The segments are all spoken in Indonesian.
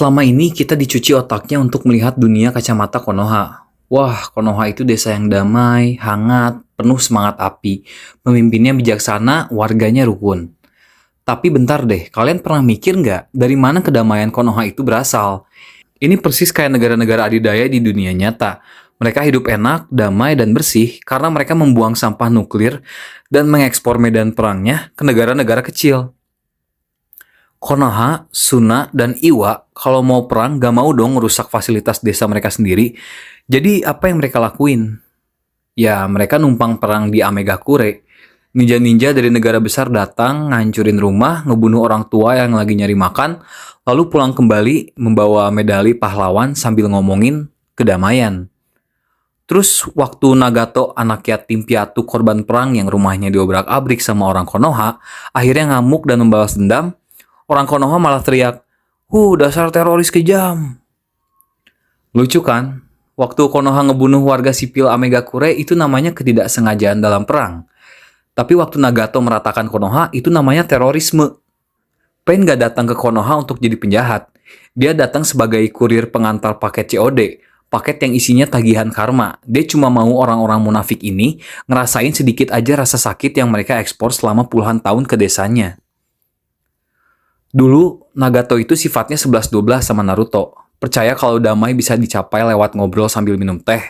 Selama ini kita dicuci otaknya untuk melihat dunia kacamata Konoha. Wah, Konoha itu desa yang damai, hangat, penuh semangat api. Pemimpinnya bijaksana, warganya rukun. Tapi bentar deh, kalian pernah mikir nggak dari mana kedamaian Konoha itu berasal? Ini persis kayak negara-negara adidaya di dunia nyata. Mereka hidup enak, damai, dan bersih karena mereka membuang sampah nuklir dan mengekspor medan perangnya ke negara-negara kecil. Konoha, Suna, dan Iwa kalau mau perang gak mau dong merusak fasilitas desa mereka sendiri. Jadi apa yang mereka lakuin? Ya mereka numpang perang di Amegakure. Ninja-ninja dari negara besar datang, ngancurin rumah, ngebunuh orang tua yang lagi nyari makan, lalu pulang kembali membawa medali pahlawan sambil ngomongin kedamaian. Terus waktu Nagato, anak yatim piatu korban perang yang rumahnya diobrak-abrik sama orang Konoha, akhirnya ngamuk dan membalas dendam. Orang Konoha malah teriak, dasar teroris kejam." Lucu kan? Waktu Konoha ngebunuh warga sipil Amegakure itu namanya ketidaksengajaan dalam perang. Tapi waktu Nagato meratakan Konoha itu namanya terorisme. Pain gak datang ke Konoha untuk jadi penjahat. Dia datang sebagai kurir pengantar paket COD, paket yang isinya tagihan karma. Dia cuma mau orang-orang munafik ini ngerasain sedikit aja rasa sakit yang mereka ekspor selama puluhan tahun ke desanya. Dulu, Nagato itu sifatnya 11-12 sama Naruto. Percaya kalau damai bisa dicapai lewat ngobrol sambil minum teh.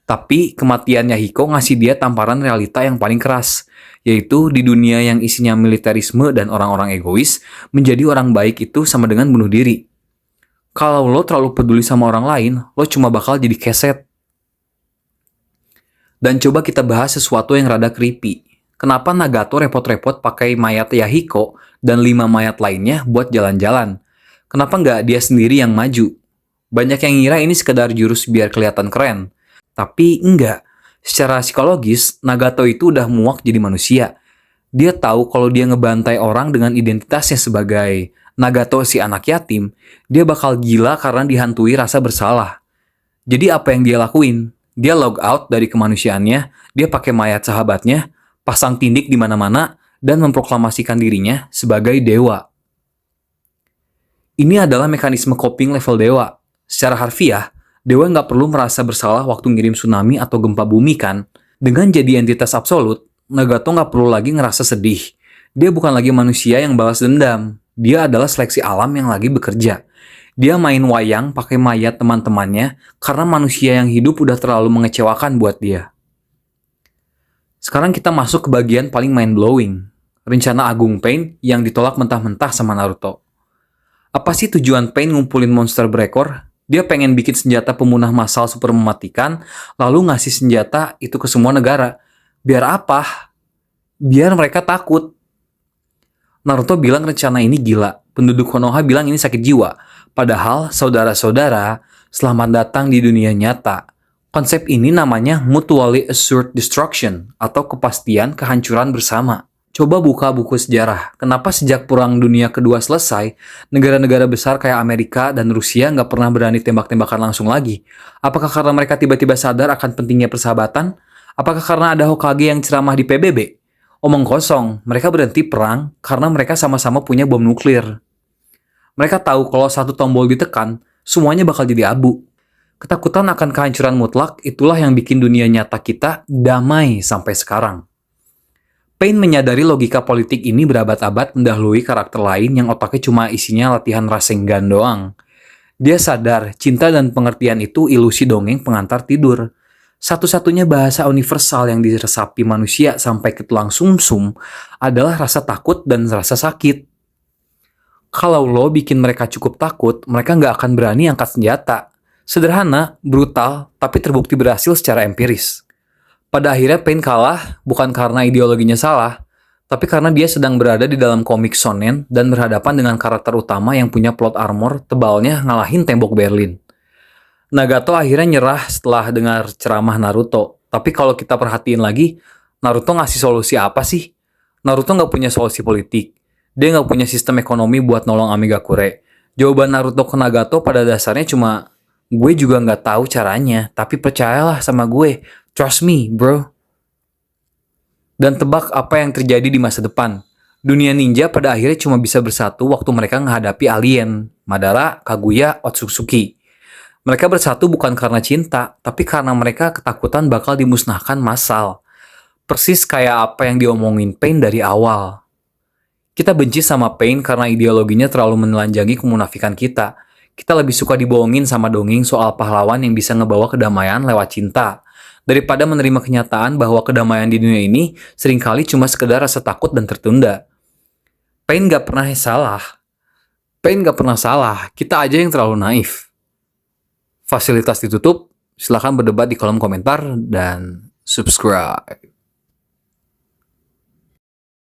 Tapi kematiannya Hiko ngasih dia tamparan realita yang paling keras. Yaitu di dunia yang isinya militerisme dan orang-orang egois, menjadi orang baik itu sama dengan bunuh diri. Kalau lo terlalu peduli sama orang lain, lo cuma bakal jadi keset. Dan coba kita bahas sesuatu yang rada creepy. Kenapa Nagato repot-repot pakai mayat Yahiko dan 5 mayat lainnya buat jalan-jalan? Kenapa nggak dia sendiri yang maju? Banyak yang ngira ini sekedar jurus biar kelihatan keren. Tapi enggak. Secara psikologis, Nagato itu udah muak jadi manusia. Dia tahu kalau dia ngebantai orang dengan identitasnya sebagai Nagato si anak yatim, dia bakal gila karena dihantui rasa bersalah. Jadi apa yang dia lakuin? Dia log out dari kemanusiaannya, dia pakai mayat sahabatnya, pasang tindik di mana-mana, dan memproklamasikan dirinya sebagai dewa. Ini adalah mekanisme coping level dewa. Secara harfiah, dewa nggak perlu merasa bersalah waktu ngirim tsunami atau gempa bumi kan. Dengan jadi entitas absolut, Nagato nggak perlu lagi ngerasa sedih. Dia bukan lagi manusia yang balas dendam. Dia adalah seleksi alam yang lagi bekerja. Dia main wayang pakai mayat teman-temannya karena manusia yang hidup udah terlalu mengecewakan buat dia. Sekarang kita masuk ke bagian paling mind-blowing. Rencana Agung Pain yang ditolak mentah-mentah sama Naruto. Apa sih tujuan Pain ngumpulin monster berekor? Dia pengen bikin senjata pemunah massal super mematikan, lalu ngasih senjata itu ke semua negara. Biar apa? Biar mereka takut. Naruto bilang rencana ini gila. Penduduk Konoha bilang ini sakit jiwa. Padahal, saudara-saudara, selamat datang di dunia nyata. Konsep ini namanya mutually assured destruction atau kepastian kehancuran bersama. Coba buka buku sejarah. Kenapa sejak Perang Dunia Kedua selesai, negara-negara besar kayak Amerika dan Rusia nggak pernah berani tembak-tembakan langsung lagi? Apakah karena mereka tiba-tiba sadar akan pentingnya persahabatan? Apakah karena ada Hokage yang ceramah di PBB? Omong kosong, mereka berhenti perang karena mereka sama-sama punya bom nuklir. Mereka tahu kalau satu tombol ditekan, semuanya bakal jadi abu. Ketakutan akan kehancuran mutlak itulah yang bikin dunia nyata kita damai sampai sekarang. Pain menyadari logika politik ini berabad-abad mendahului karakter lain yang otaknya cuma isinya latihan Rasengan doang. Dia sadar cinta dan pengertian itu ilusi dongeng pengantar tidur. Satu-satunya bahasa universal yang diresapi manusia sampai ke tulang sumsum adalah rasa takut dan rasa sakit. Kalau lo bikin mereka cukup takut, mereka nggak akan berani angkat senjata. Sederhana, brutal, tapi terbukti berhasil secara empiris. Pada akhirnya Pain kalah bukan karena ideologinya salah, tapi karena dia sedang berada di dalam komik shonen dan berhadapan dengan karakter utama yang punya plot armor tebalnya ngalahin tembok Berlin. Nagato akhirnya nyerah setelah dengar ceramah Naruto. Tapi kalau kita perhatiin lagi, Naruto ngasih solusi apa sih? Naruto nggak punya solusi politik. Dia nggak punya sistem ekonomi buat nolong Amigakure. Jawaban Naruto ke Nagato pada dasarnya cuma, gue juga nggak tahu caranya, tapi percayalah sama gue. Trust me, bro. Dan tebak apa yang terjadi di masa depan. Dunia ninja pada akhirnya cuma bisa bersatu waktu mereka menghadapi alien, Madara, Kaguya, Otsutsuki. Mereka bersatu bukan karena cinta, tapi karena mereka ketakutan bakal dimusnahkan massal. Persis kayak apa yang diomongin Pain dari awal. Kita benci sama Pain karena ideologinya terlalu menelanjangi kemunafikan kita. Kita lebih suka dibohongin sama dongeng soal pahlawan yang bisa ngebawa kedamaian lewat cinta. Daripada menerima kenyataan bahwa kedamaian di dunia ini seringkali cuma sekedar rasa takut dan tertunda. Pain gak pernah salah. Pain gak pernah salah, kita aja yang terlalu naif. Fasilitas ditutup, silahkan berdebat di kolom komentar dan subscribe.